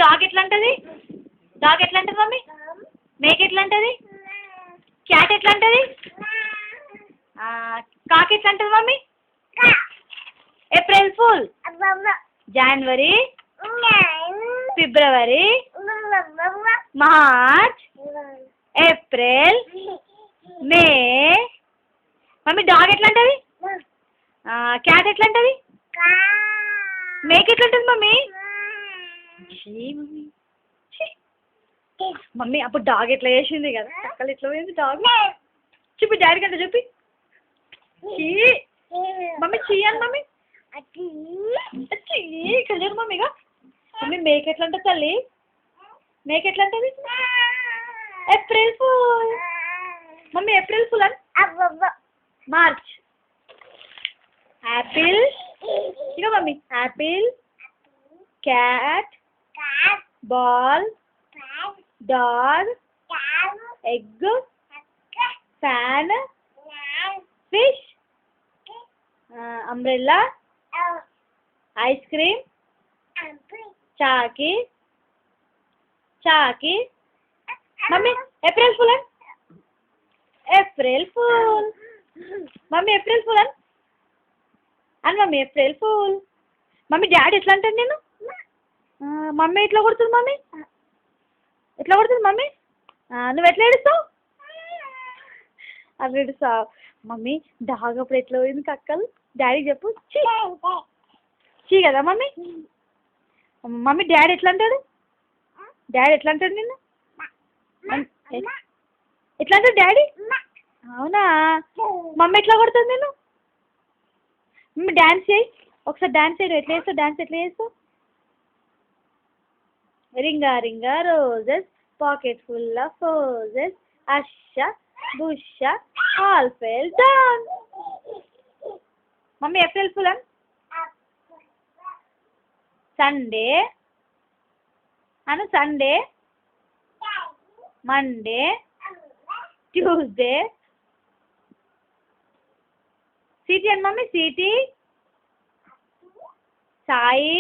Dog ఎట్లా అంటది? Dog ఎట్లా అంటది మమ్మీ? మేక ఎట్లా అంటది? క్యాట్ ఎట్లా అంటది? కాకి ఎట్లా అంటది మమ్మీ? April fool. జనవరి, ఫిబ్రవరి, March, April, May. Mummy dog ఎట్లా అంటది? క్యాట్ ఎట్లా అంటది? మేక ఎట్లా ఉంటుంది మమ్మీ? మమ్మీ మమ్మీ అప్పుడు డాగ్ ఎట్లా చేసింది కదా, అక్కలు ఎట్లా పోయింది డాగ్. చూపి డాడీ కంటే చూపి. చీ మమ్మీ చీ అని మమ్మీ చీ కలియదు మమ్మీగా. మమ్మీ మేక ఎట్లా ఉంటుంది తల్లి? మేక ఎట్లా ఉంటుంది? April fool. Mummy April fool అని. మార్చ్. యాపిల్. ఇక mummy apple, cat, ball, dog, egg, fan, fish, umbrella, ice cream, చాకి. చాకి. మమ్మీ ఏప్రిల్ ఫుల్ అని. April fool. Mummy April fool అని mummy April fool. Mummy daddy ఎట్లా అంటాను నేను? Mummy ఎట్లా కొడుతుంది మమ్మీ? ఎట్లా కొడుతుంది మమ్మీ? నువ్వు ఎట్లా ఏడుస్తావు? అట్లా ఏడుస్తావు. మమ్మీ డాగ్ అప్పుడు ఎట్లా పోయింది కక్కలు? డాడీకి చెప్పు. చీ చీ కదా మమ్మీ. మమ్మీ డాడీ ఎట్లా అంటాడు? డాడీ ఎట్లా అంటాడు నిన్ను? ఎట్లా అంటాడు డాడీ? అవునా? మమ్మీ ఎట్లా కొడుతుంది నేను? మమ్మీ డాన్స్ చేయి ఒకసారి. డాన్స్ చేయడం ఎట్లా చేస్తావు? డాన్స్ ఎట్లా చేస్తావు? Ring a ring a roses, pocket full of roses, husha busha all fell down. Mummy April fool అని. సండే అను. Sunday, Monday, Tuesday. సిటీ అని మమ్మీ. సిటీ, సాయి,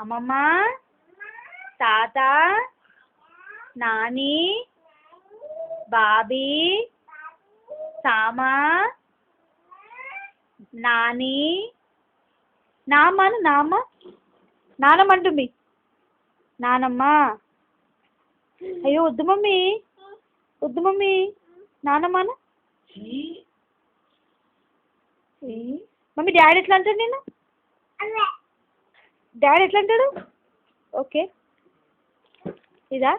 అమ్మమ్మ, తాత, నాని, బాబీ, సామా, నాని, నామ్మను. నాన్న. నానమ్మ అంటుంది. నానమ్మ. అయ్యో వద్దు మమ్మీ, వద్దు మమ్మీ. నానమ్మను. మమ్మీ డాడీ ఎట్లా అంటాడు నేను? డాడీ ఎట్లా అంటాడు? ఓకే ఇదా.